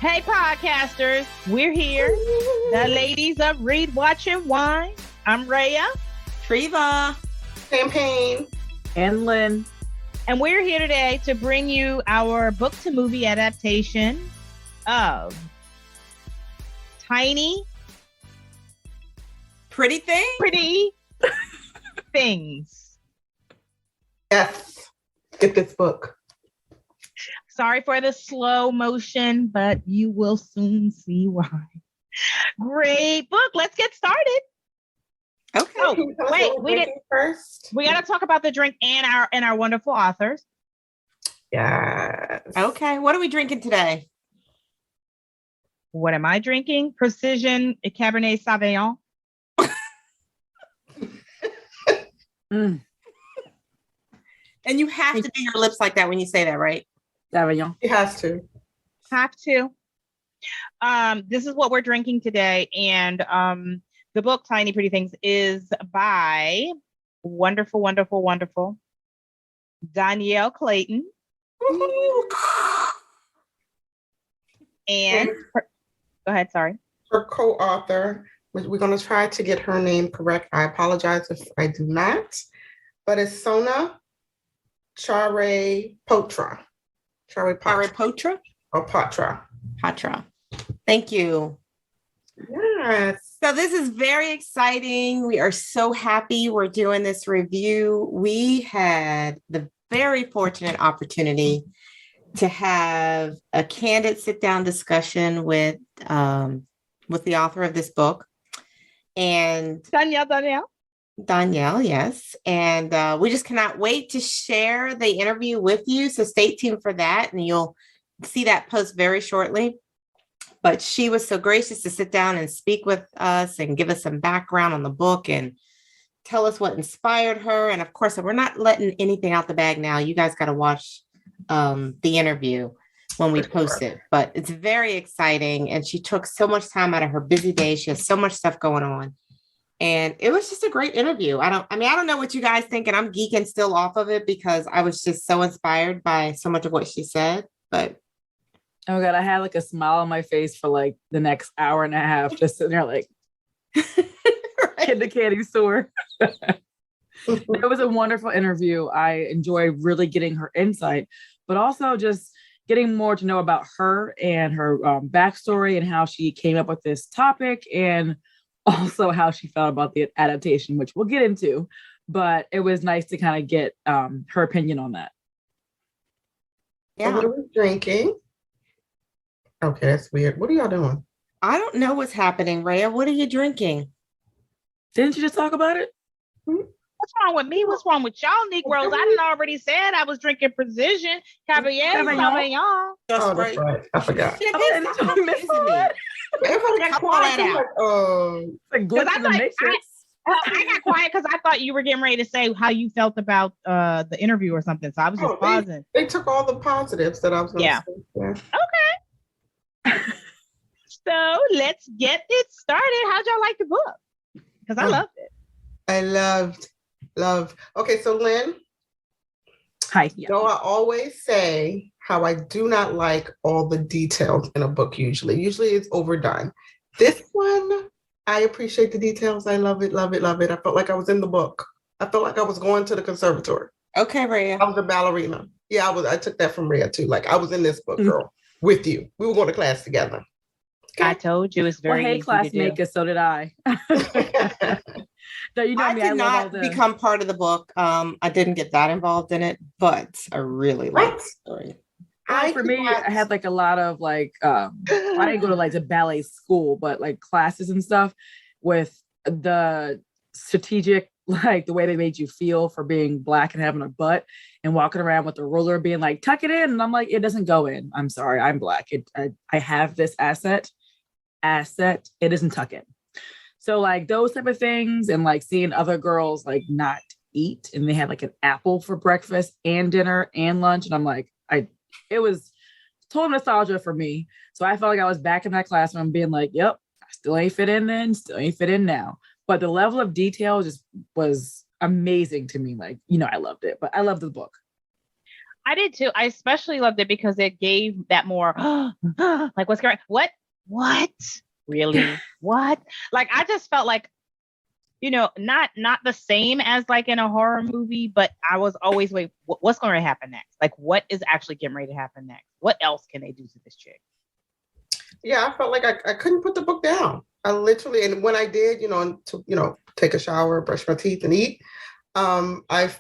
Hey, podcasters, we're here. The ladies of Read, Watch, and Wine. I'm Rhea. Prima. Champagne. And Lynn. And we're here today to bring you our book to movie adaptation of Tiny Pretty Things. Yes. Get this book. Sorry for the slow motion, but you will soon see why. Great book. Let's get started. Okay. Oh, wait, we didn't first. We got to talk about the drink and our wonderful authors. Yes. Okay. What are we drinking today? What am I drinking? Precision Cabernet Sauvignon. And you have to do your lips like that when you say that, right? Sauvignon. It has to. Have to. This is what we're drinking today. And the book, Tiny Pretty Things, is by wonderful Dhonielle Clayton. And go ahead, sorry. Her co-author, we're going to try to get her name correct. I apologize if I do not. But it's Sona Charaipotra. Charaipotra? Or Patra. Patra. Thank you. Yes. So this is very exciting. We are so happy we're doing this review. We had the very fortunate opportunity to have a candid sit-down discussion with the author of this book. And Dhonielle, yes. And we just cannot wait to share the interview with you. So stay tuned for that. And you'll see that post very shortly. But she was so gracious to sit down and speak with us and give us some background on the book and tell us what inspired her. And of course, we're not letting anything out the bag now. You guys got to watch the interview when we post it. But it's very exciting. And she took so much time out of her busy day. She has so much stuff going on. And it was just a great interview. I don't know what you guys think, and I'm geeking still off of it because I was just so inspired by so much of what she said. But oh my God, I had like a smile on my face for like the next hour and a half, just sitting there like in the candy store. It was a wonderful interview. I enjoy really getting her insight, but also just getting more to know about her and her backstory and how she came up with this topic, and also how she felt about the adaptation, which we'll get into, but it was nice to kind of get her opinion on that. Yeah. So what are we drinking? Okay, that's weird. What are y'all doing? I don't know what's happening, Rhea. What are you drinking? Didn't you just talk about it? What's wrong with me? What's wrong with y'all Negroes? I didn't already said I was drinking Precision Cabernet Sauvignon. Oh, that's right. I forgot. I got quiet because I thought you were getting ready to say how you felt about the interview or something. So I was just pausing. They took all the positives that I was going to say. Yeah. Okay. So let's get it started. How'd y'all like the book? Because I loved it. I loved. Okay, so Lynn. Hi. You know, I always say how I do not like all the details in a book usually. Usually it's overdone. This one, I appreciate the details. I love it. I felt like I was in the book. I felt like I was going to the conservatory. Okay, Rhea. I was a ballerina. Yeah, I took that from Rhea too. Like I was in this book, girl, with you. We were going to class together. Okay. I told you it's very easy classmate, because so did I. No, you know I me. did not become part of the book. I didn't get that involved in it, but I really like the story. For me, I had like a lot of like, I didn't go to like the ballet school, but like classes and stuff with the strategic, like the way they made you feel for being Black and having a butt and walking around with a ruler being like, tuck it in. And I'm like, it doesn't go in. I'm sorry, I'm Black. I have this asset. It doesn't tuck in. So like those type of things, and like seeing other girls like not eat, and they had like an apple for breakfast and dinner and lunch. And I'm like, it was total nostalgia for me. So I felt like I was back in that classroom being like, yep, I still ain't fit in then, still ain't fit in now. But the level of detail just was amazing to me. Like, I loved it, but I loved the book. I did too. I especially loved it because it gave that more like what's going what really what like I just felt like not the same as like in a horror movie, but I was always what's going to happen next? Like what is actually getting ready to happen next? What else can they do to this chick? Yeah, I felt like I couldn't put the book down. I literally, and when I did, take a shower, brush my teeth, and eat, I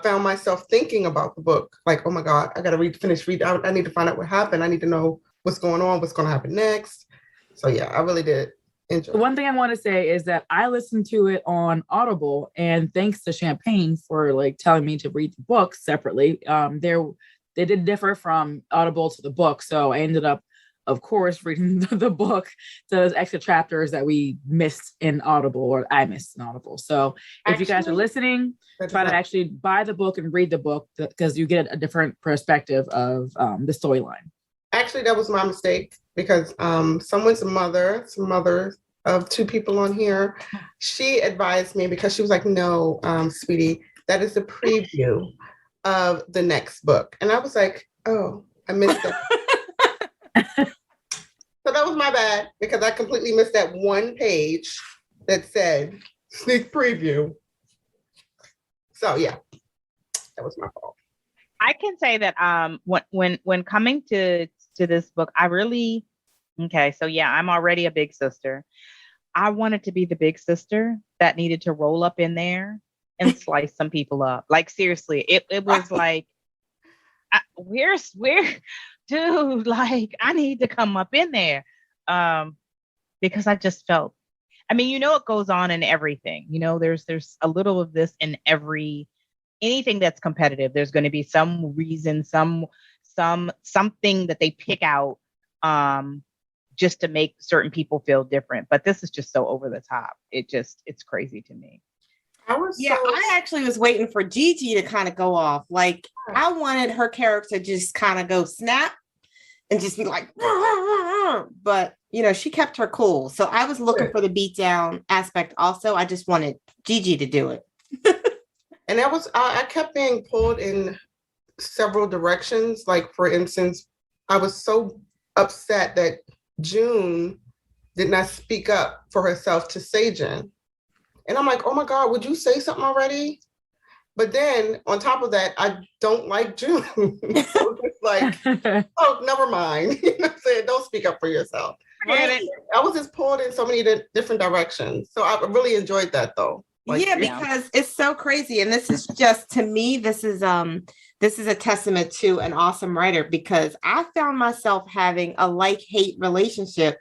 found myself thinking about the book. Like, oh my God, I got to finish read. I need to find out what happened. I need to know what's going on, what's going to happen next. So yeah, I really did enjoy. One thing I want to say is that I listened to it on Audible, and thanks to Champagne for like telling me to read the book separately. They did differ from Audible to the book, so I ended up, of course, reading the book, those extra chapters that we missed in Audible, or I missed in Audible. So if you guys are listening, try to actually buy the book and read the book, because you get a different perspective of the storyline. Actually, that was my mistake, because someone's mother, some mother of two people on here, she advised me, because she was like, no, sweetie, that is a preview of the next book. And I was like, oh, I missed it. So that was my bad, because I completely missed that one page that said sneak preview. So yeah, that was my fault. I can say that when coming to this book, I really so yeah, I'm already a big sister. I wanted to be the big sister that needed to roll up in there and slice some people up. Like seriously, it was like, where, dude? Like I need to come up in there, because I just felt. I mean, it goes on in everything. There's a little of this in anything that's competitive. There's going to be some reason, something that they pick out, just to make certain people feel different. But this is just so over the top. It's crazy to me. I actually was waiting for Gigi to kind of go off. Like I wanted her character to just kind of go snap and just be like, but she kept her cool. So I was looking for the beatdown aspect also. I just wanted Gigi to do it. And that was, I kept being pulled in several directions. Like for instance, I was so upset that June did not speak up for herself to Seijin. And I'm like, oh my God, would you say something already? But then on top of that, I don't like June. So it's like, oh, never mind. I'm saying? Don't speak up for yourself. I was just pulled in so many different directions. So I really enjoyed that though. Because it's so crazy. And this is just, to me, this is a testament to an awesome writer, because I found myself having a like-hate relationship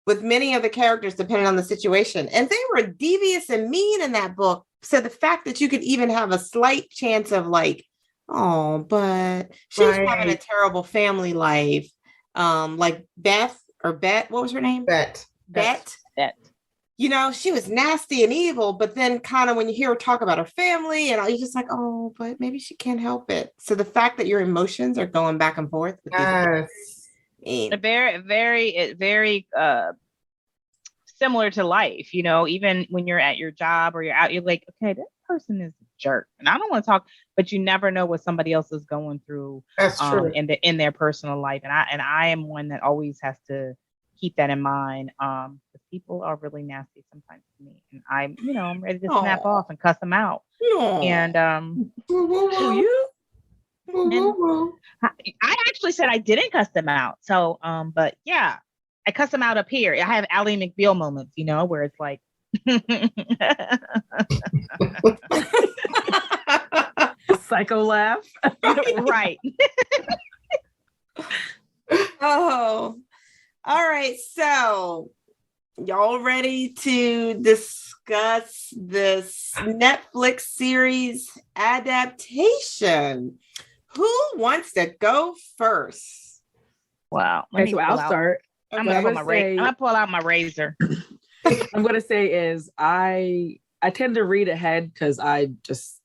with many of the characters, depending on the situation. And they were devious and mean in that book. So the fact that you could even have a slight chance of like, oh, but she's having a terrible family life. Like Bette, what was her name? Bette. She was nasty and evil, but then kind of when you hear her talk about her family and you're just like, oh, but maybe she can't help it. So the fact that your emotions are going back and forth. Very, very, very similar to life, even when you're at your job or you're out, you're like, okay, this person is a jerk. And I don't want to talk, but you never know what somebody else is going through. That's true. In their personal life. And I am one that always has to keep that in mind. Because people are really nasty sometimes to me. And I'm ready to snap off and cuss them out. And you? I actually said I didn't cuss them out. So, but yeah, I cuss them out up here. I have Ally McBeal moments, where it's like, psycho laugh. Right. Oh, all right. So, y'all ready to discuss this Netflix series adaptation? Who wants to go first? Wow. So I'll start. I'm gonna pull out my razor. I'm gonna say is I tend to read ahead because I just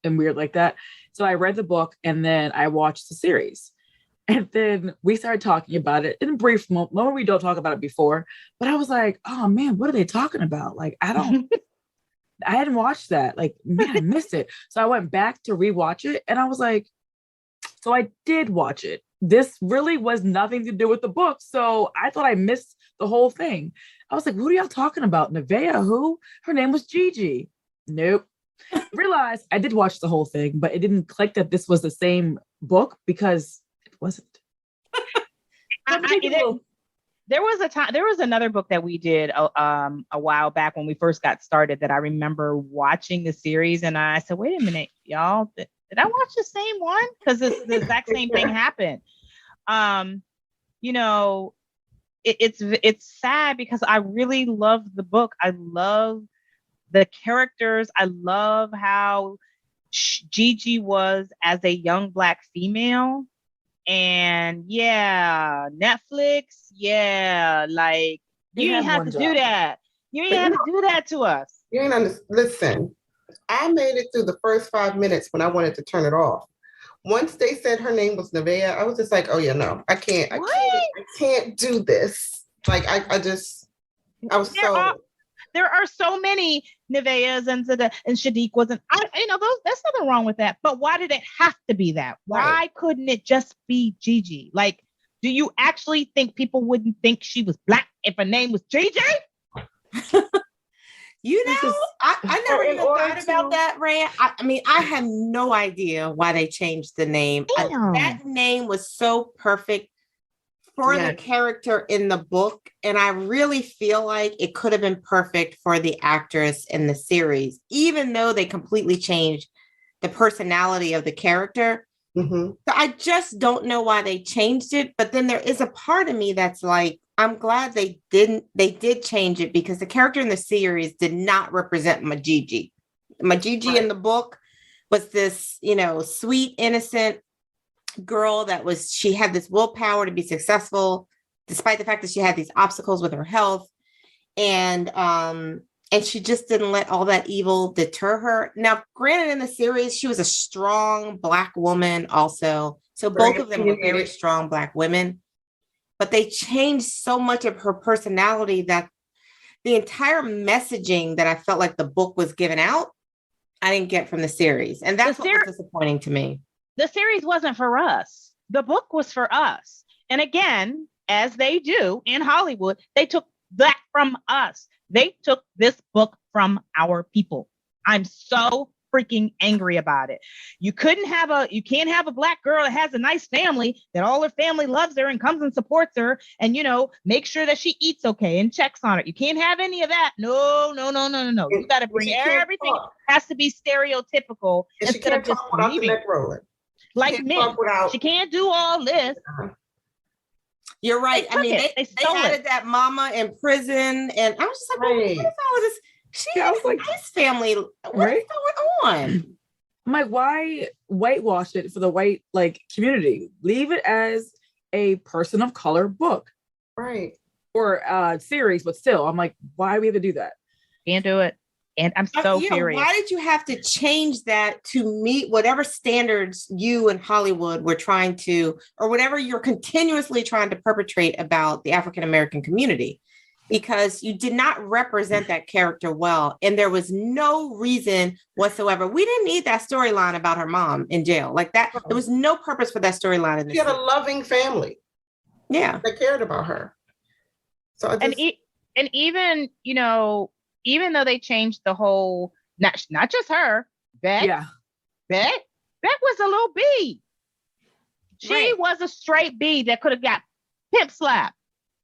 am weird like that. So I read the book and then I watched the series. And then we started talking about it in a brief moment. We don't talk about it before, but I was like, oh man, what are they talking about? Like, I hadn't watched that. Like, man, I missed it. So I went back to rewatch it and I was like, So I did watch it. This really was nothing to do with the book. So I thought I missed the whole thing. I was like, what are y'all talking about? Nevaeh, who? Her name was Gigi. Nope. Realized I did watch the whole thing, but it didn't click that this was the same book because it wasn't. There was a time. There was another book that we did a while back when we first got started that I remember watching the series, and I said, "Wait a minute, y'all, did I watch the same one? Because the exact same thing happened." You know, it's sad because I really love the book. I love the characters. I love how Gigi was as a young Black female. And yeah, Netflix, like you didn't have to do that. You didn't have to do that to us. You ain't listen, I made it through the first 5 minutes when I wanted to turn it off. Once they said her name was Nevaeh, I was just like, oh yeah, no, I can't do this. Like there are so many Nevaehs and Shadiq wasn't. There's nothing wrong with that. But why did it have to be that? Right. Why couldn't it just be Gigi? Like, do you actually think people wouldn't think she was Black if her name was Gigi? I never even thought about that, Ray. I mean, I had no idea why they changed the name. That name was so perfect for the character in the book. And I really feel like it could have been perfect for the actress in the series, even though they completely changed the personality of the character. Mm-hmm. So I just don't know why they changed it. But then there is a part of me that's like, I'm glad they did change it because the character in the series did not represent Majiji. Majiji in the book was this, sweet, innocent girl she had this willpower to be successful, despite the fact that she had these obstacles with her health. And she just didn't let all that evil deter her. Now, granted, in the series, she was a strong Black woman also. So both of them were very strong Black women. But they changed so much of her personality that the entire messaging that I felt like the book was giving out, I didn't get from the series. And that's what was disappointing to me. The series wasn't for us. The book was for us. And again, as they do in Hollywood, they took that from us. They took this book from our people. I'm so freaking angry about it. You can't have a Black girl that has a nice family, that all her family loves her and comes and supports her and, make sure that she eats okay and checks on her. You can't have any of that. No. You got to bring everything. Has to be stereotypical instead of just leaving. Like me, she can't do all this. You're right. I mean, they had that mama in prison, and I was just like, what is all this? She has a nice family. What is going on? I'm like, why whitewash it for the white community? Leave it as a person of color book, right? Or series, but still, I'm like, why we have to do that? Can't do it. And I'm so furious. Why did you have to change that to meet whatever standards you in Hollywood were trying to, or whatever you're continuously trying to perpetrate about the African-American community? Because you did not represent that character well. And there was no reason whatsoever. We didn't need that storyline about her mom in jail. Like that, there was no purpose for that storyline. She had a loving family. Yeah. That cared about her. So even though they changed the whole, not just her, Bette was a little B. She was a straight B that could have got pimp slapped.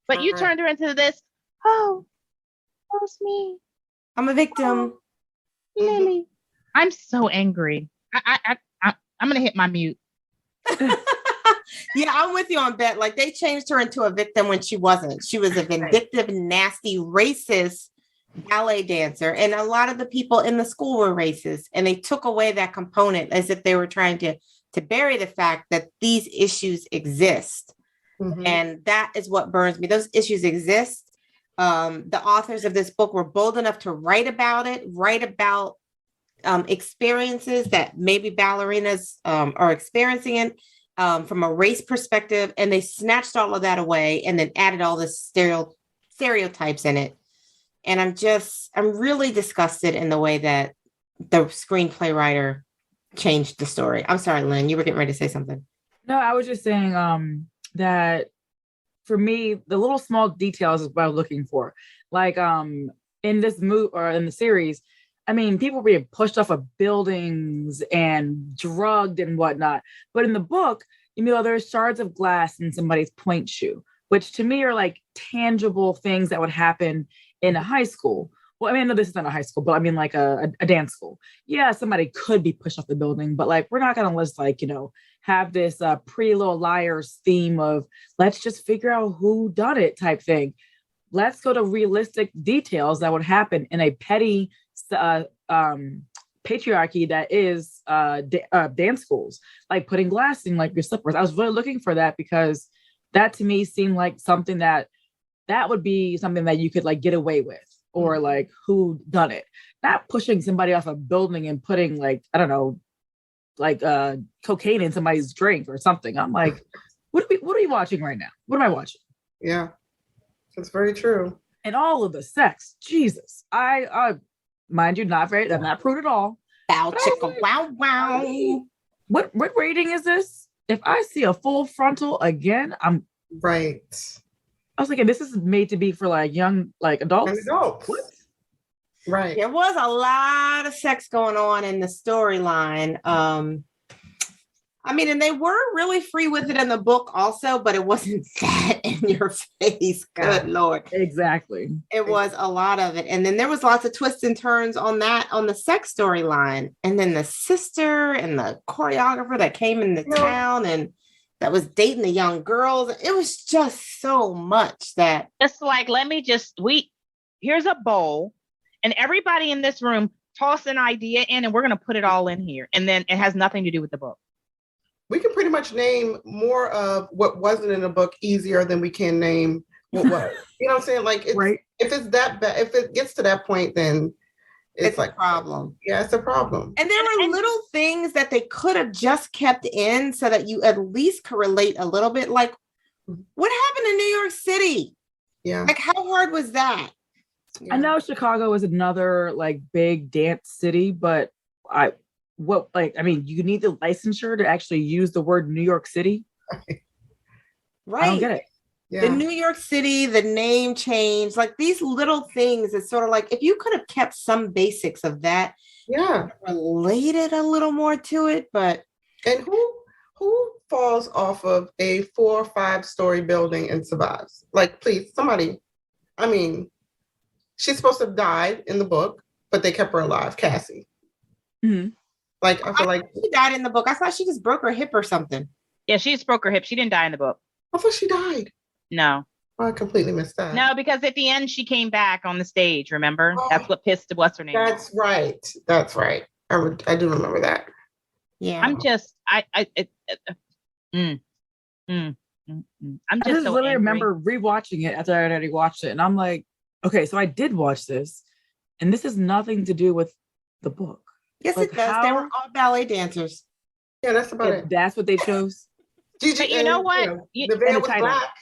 But you turned her into this, it's me. I'm a victim. Lily. I'm so angry. I'm going to hit my mute. Yeah, I'm with you on that. Like they changed her into a victim when she wasn't. She was a vindictive, nasty, racist ballet dancer, and a lot of the people in the school were racist, and they took away that component as if they were trying to bury the fact that these issues exist. Mm-hmm. And that is what burns me. Those issues exist. The authors of this book were bold enough to write about experiences that maybe ballerinas are experiencing it from a race perspective, and they snatched all of that away and then added all the stereotypes in it. And I'm really disgusted in the way that the screenplay writer changed the story. I'm sorry, Lynn, you were getting ready to say something. No, I was just saying that for me, the little small details is what I was looking for. Like in this movie or in the series, I mean, people were being pushed off of buildings and drugged and whatnot. But in the book, there's shards of glass in somebody's point shoe, which to me are like tangible things that would happen in a high school. Well, I mean, no, this isn't a high school, but I mean like a dance school. Yeah, somebody could be pushed off the building, but like we're not gonna just like, have this Pretty Little Liars theme of let's just figure out who done it type thing. Let's go to realistic details that would happen in a petty patriarchy that is dance schools, like putting glass in like your slippers. I was really looking for that because that to me seemed like something that would be something that you could like get away with, or like who done it, not pushing somebody off a building and putting like, I don't know, like cocaine in somebody's drink or something. I'm like, what are we watching right now? What am I watching? Yeah, that's very true. And all of the sex, Jesus. I mind you, I'm not prude at all. Bow chicka wow wow. What rating is this? If I see a full frontal again, I'm right. I was thinking this is made to be for like young, like adults. What? Right. There was a lot of sex going on in the storyline. I mean, and they were really free with it in the book also, but it wasn't that in your face. Good Lord. Exactly. It was a lot of it. And then there was lots of twists and turns on the sex storyline. And then the sister and the choreographer that came into town and that was dating the young girls. It was just so much that it's like, here's a bowl and everybody in this room toss an idea in and we're going to put it all in here. And then it has nothing to do with the book. We can pretty much name more of what wasn't in the book easier than we can name what was. You know what I'm saying? Like, right. If it's that bad, if it gets to that point, then it's like a problem. Yeah, it's a problem. And there were little things that they could have just kept in so that you at least could relate a little bit. Like, what happened in New York City? Yeah. Like, how hard was that? Yeah. I know Chicago is another like big dance city, but you need the licensure to actually use the word New York City. Right. I don't get it. Yeah. The New York City, the name change, like these little things. It's sort of like if you could have kept some basics of that, related a little more to it. But and who falls off of a 4 or 5 story building and survives? Like, please, somebody. I mean, she's supposed to have died in the book, but they kept her alive, Cassie. Mm-hmm. Like, I feel like she died in the book. I thought she just broke her hip or something. Yeah, she just broke her hip. She didn't die in the book. I thought she died. No. Oh, I completely missed that. No, because at the end she came back on the stage. Remember? Oh, that's what pissed what's her name. That's right. I do remember that. Yeah. I'm just I'm just so literally angry. remember rewatching it after I already watched it, and I'm like, okay, so I did watch this, and this has nothing to do with the book. Yes, like it does. They were all ballet dancers. Yeah, that's about it. That's what they chose. Gigi, but you know what? The veil was black.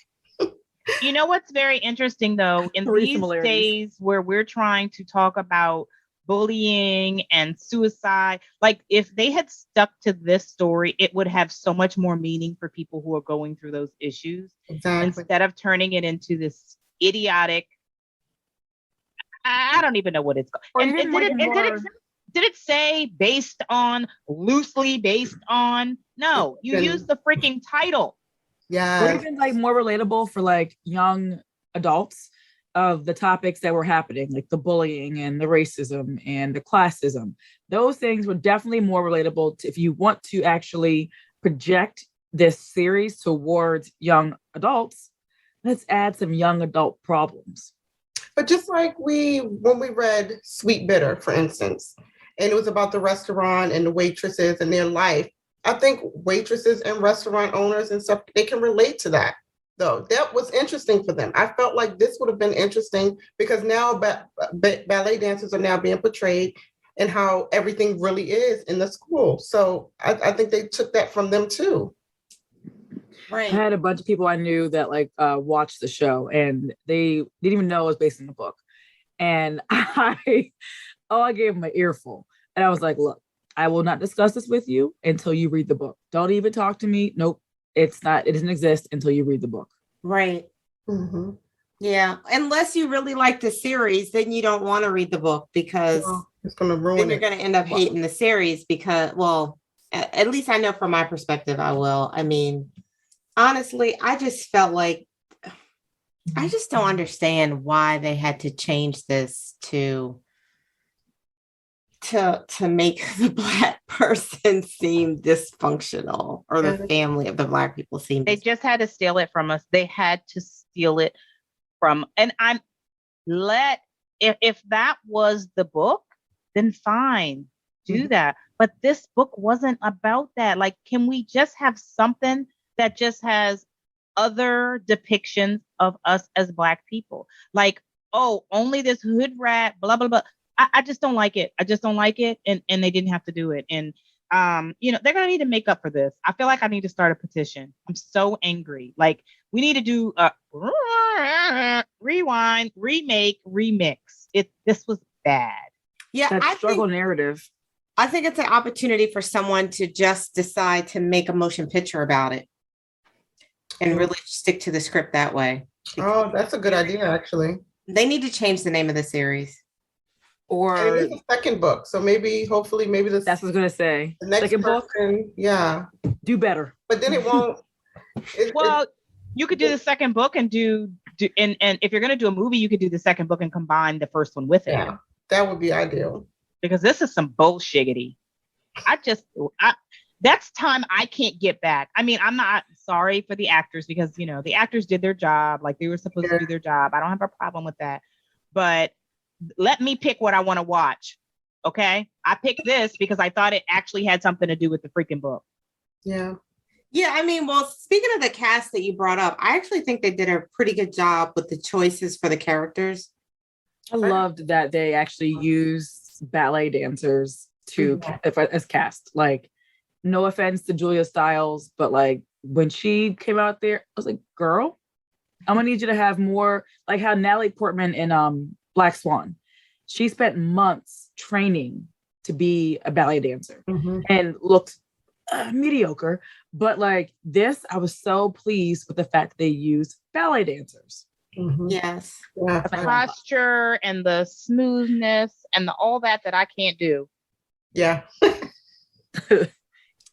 You know what's very interesting though, in these days where we're trying to talk about bullying and suicide, like if they had stuck to this story, it would have so much more meaning for people who are going through those issues. Exactly. Instead of turning it into this idiotic, I don't even know what it's called. Did it say loosely based on? No, you use the freaking title. Yeah. Or even like more relatable for like young adults of the topics that were happening, like the bullying and the racism and the classism. Those things were definitely more relatable if you want to actually project this series towards young adults. Let's add some young adult problems. But just like when we read Sweet Bitter, for instance, and it was about the restaurant and the waitresses and their life, I think waitresses and restaurant owners and stuff, they can relate to that, though. That was interesting for them. I felt like this would have been interesting because now ballet dancers are now being portrayed and how everything really is in the school. So I think they took that from them too. Right. I had a bunch of people I knew that like watched the show and they didn't even know it was based in the book. And I gave them an earful. And I was like, look, I will not discuss this with you until you read the book. Don't even talk to me. Nope. It doesn't exist until you read the book. Right. Mm-hmm. Yeah. Unless you really like the series, then you don't want to read the book because it's going to ruin then you're it. going to end up hating the series because, well, at least I know from my perspective, I will. I mean, honestly, I just felt like I just don't understand why they had to change this to make the Black person seem dysfunctional or the family of the Black people seem. They just had to steal it from us. They had to steal it from, and if that was the book, then fine, do that. But this book wasn't about that. Like, can we just have something that just has other depictions of us as Black people? Like, oh, only this hood rat, blah, blah, blah. I just don't like it. I just don't like it. And they didn't have to do it. And, they're going to need to make up for this. I feel like I need to start a petition. I'm so angry. Like, we need to do a rewind, remake, remix. This was bad. Yeah. That struggle narrative. I think it's an opportunity for someone to just decide to make a motion picture about it and really stick to the script that way. Oh, that's a good idea, actually. They need to change the name of the series. Or it's a second book. So hopefully that's what I was going to say. The next second person, book? Yeah. Do better. But then it won't. You could do the second book and and if you're going to do a movie, you could do the second book and combine the first one with it. Yeah, that would be ideal. Because this is some bullshiggity. That's time I can't get back. I mean, I'm not sorry for the actors because, the actors did their job like they were supposed to do their job. I don't have a problem with that. But let me pick what I want to watch. Okay. I picked this because I thought it actually had something to do with the freaking book. Yeah. Yeah. I mean, well, speaking of the cast that you brought up, I actually think they did a pretty good job with the choices for the characters. I loved that they actually used ballet dancers as cast. Like, no offense to Julia Stiles, but like when she came out there, I was like, girl, I'm gonna need you to have more, like how Natalie Portman in Black Swan. She spent months training to be a ballet dancer and looked mediocre. But like this, I was so pleased with the fact they used ballet dancers. Yes. Yeah. The posture and the smoothness and all that I can't do. Yeah.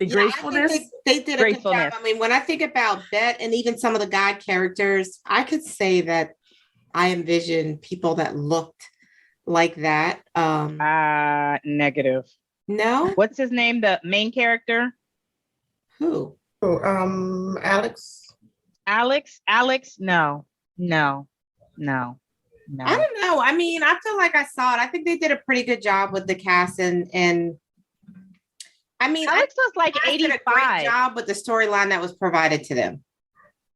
The gracefulness. They did a good job. I mean, when I think about Bette and even some of the guide characters, I could say that I envision people that looked like that. Negative. No. What's his name? The main character? Who? Alex. Alex? No. I don't know. I mean, I feel like I saw it. I think they did a pretty good job with the cast and I mean, Alex was like 85. Did a great job with the storyline that was provided to them.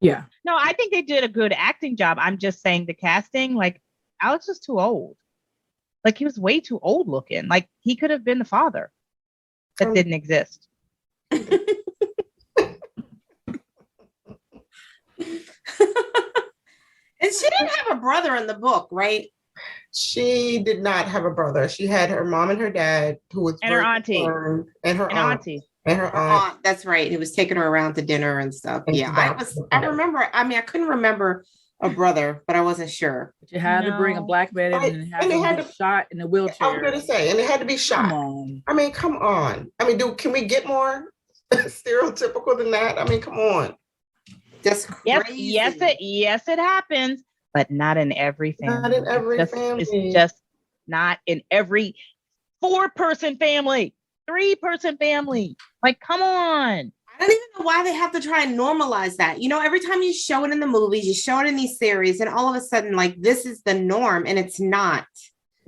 Yeah. No, I think they did a good acting job. I'm just saying the casting, like Alex was too old. Like he was way too old looking. Like he could have been the father that didn't exist. And she didn't have a brother in the book, right? She did not have a brother. She had her mom and her dad, who was and her auntie, and her auntie, and her aunt. That's right. He was taking her around to dinner and stuff. Yeah, I remember. I mean, I couldn't remember a brother, but I wasn't sure. But you had to bring a Black man in and have him be shot in a wheelchair. I was going to say, and it had to be shot. Come on. I mean, come on. I mean, can we get more stereotypical than that? I mean, come on. Just crazy. Yes, it happens, but not in every family. Not in every family. It's just not in every 4-person family, 3-person family. Like, come on. I don't even know why they have to try and normalize that. Every time you show it in the movies, you show it in these series, and all of a sudden, like, this is the norm, and it's not.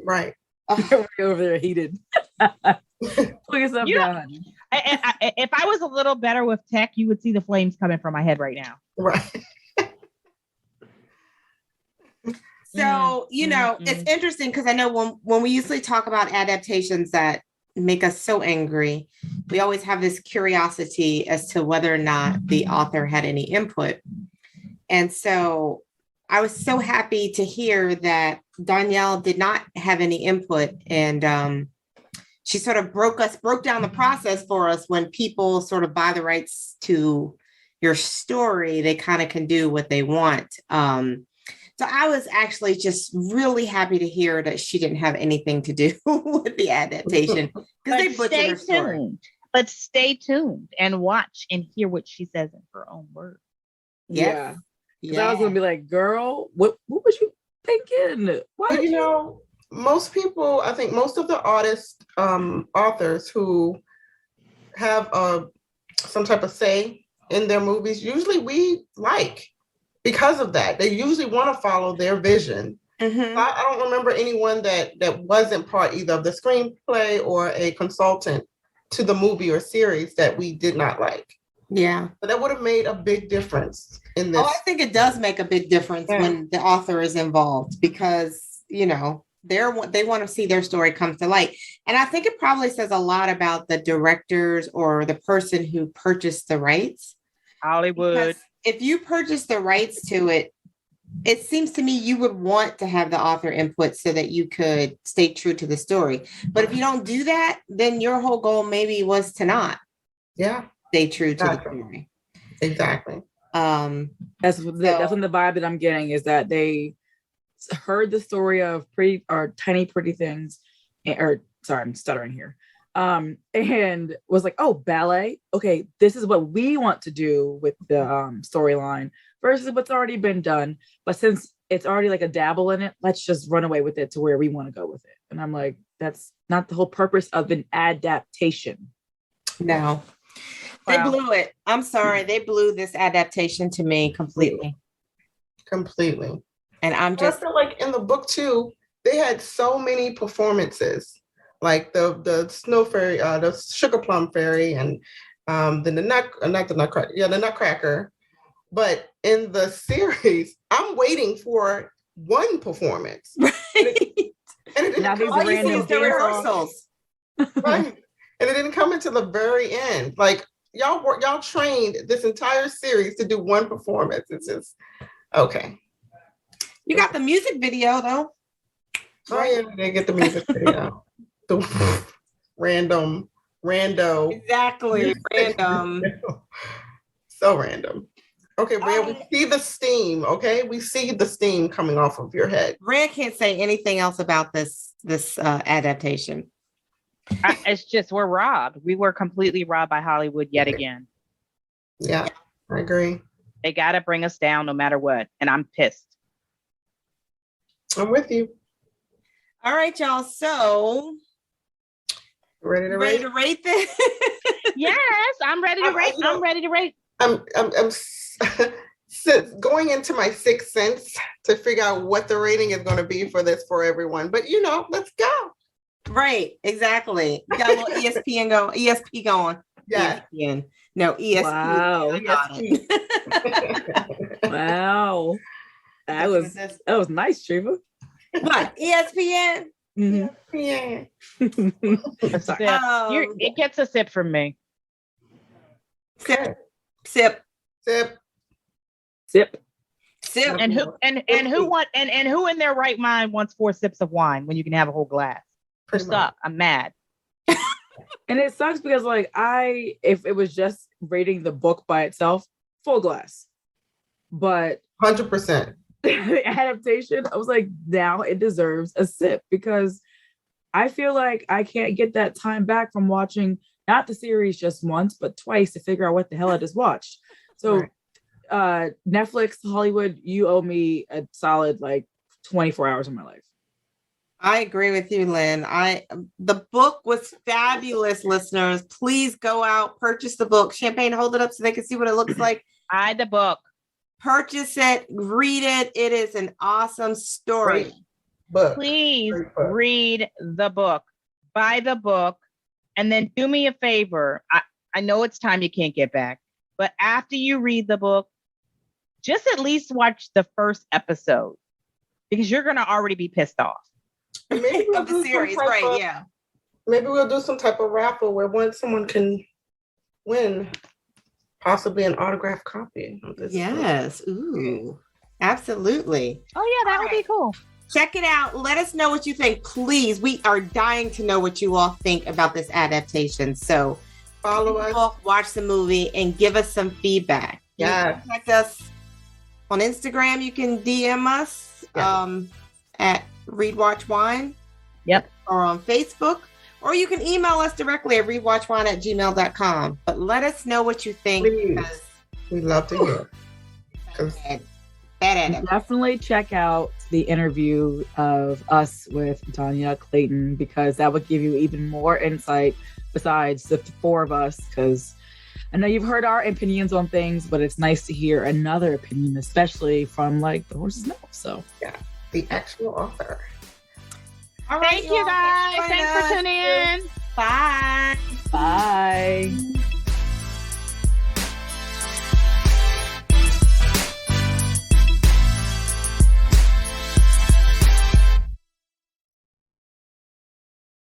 Right. Over there heated. Put yourself down. If I was a little better with tech, you would see the flames coming from my head right now. Right. So, it's interesting because I know when we usually talk about adaptations that make us so angry, we always have this curiosity as to whether or not the author had any input. And so I was so happy to hear that Dhonielle did not have any input. And she sort of broke down the process for us. When people sort of buy the rights to your story, they kind of can do what they want. So I was actually just really happy to hear that she didn't have anything to do with the adaptation, because they butchered her story. But stay tuned and watch and hear what she says in her own words. Yes. Yeah. I was gonna be like, girl, what was you thinking? Why But most people, I think most of the authors who have some type of say in their movies, usually we like, because of that. They usually want to follow their vision. Mm-hmm. I don't remember anyone that wasn't part either of the screenplay or a consultant to the movie or series that we did not like. Yeah. But that would have made a big difference in this. Oh, I think it does make a big difference when the author is involved, because, they want to see their story come to light. And I think it probably says a lot about the directors or the person who purchased the rights. Hollywood. Because if you purchase the rights to it, it seems to me you would want to have the author input so that you could stay true to the story. But if you don't do that, then your whole goal maybe was to not stay true to the story. Exactly. That's the vibe that I'm getting, is that they heard the story of Tiny Pretty Things, sorry, I'm stuttering here. And was like, oh, ballet. Okay, this is what we want to do with the storyline versus what's already been done. But since it's already like a dabble in it, let's just run away with it to where we want to go with it. And I'm like, that's not the whole purpose of an adaptation. No. They blew it. I'm sorry. They blew this adaptation to me completely. And I feel like in the book too, they had so many performances, like the snow fairy, the sugar plum fairy, and the nutcracker. But in the series, I'm waiting for one performance. Right. And it didn't all you see is the rehearsals. Right. And it didn't come until the very end. Like, y'all trained this entire series to do one performance. It's just okay. You got the music video though. Oh yeah, they get the music video. The rando. Exactly. Random. So random. Okay, Rhea, we see the steam. Okay, we see the steam coming off of your head. Rhea can't say anything else about this adaptation. It's just, we're robbed. We were completely robbed by Hollywood yet again. Yeah, I agree. They got to bring us down no matter what. And I'm pissed. I'm with you. All right, y'all. So, ready to rate this? Yes, I'm ready to rate. I'm ready to rate. I'm going into my sixth sense to figure out what the rating is going to be for this for everyone. But let's go. Right, exactly. You got a little ESP going. Yeah. ESPN. No, ESP. Wow. Wow. That was nice, Treva. What? ESPN? Mm-hmm. Yeah. It gets a sip from me. Sip. And who in their right mind wants 4 sips of wine when you can have a whole glass? Stop. I'm mad. And it sucks because if it was just rating the book by itself, full glass. But 100%. The adaptation, I was like, now it deserves a sip, because I feel like I can't get that time back from watching not the series just once, but twice to figure out what the hell I just watched. So Netflix, Hollywood, you owe me a solid 24 hours of my life. I agree with you, Lynn. The book was fabulous, listeners. Please go out, purchase the book. Champagne, hold it up so they can see what it looks like. Buy the book. Purchase it, read it. It is an awesome story. Book. Please read the book. Buy the book. And then do me a favor. I know it's time you can't get back, but after you read the book, just at least watch the first episode, because you're going to already be pissed off. Maybe of the series, right? Yeah. Maybe we'll do some type of raffle where someone can win possibly an autographed copy of this. Yes. Book. Ooh. Absolutely. Oh yeah, that would be cool. Check it out. Let us know what you think. Please, we are dying to know what you all think about this adaptation. So follow us, watch the movie, and give us some feedback. Yeah. Contact us on Instagram. You can DM us at Read Watch Wine. Yep. Or on Facebook. Or you can email us directly at readwatchwine@gmail.com. But let us know what you think. We love to hear. Definitely check out the interview of us with Dhonielle, Clayton, because that would give you even more insight besides the four of us. Because I know you've heard our opinions on things, but it's nice to hear another opinion, especially from like the horse's mouth. So yeah, the actual author. All right, Thank you guys. Thanks for tuning in. Bye.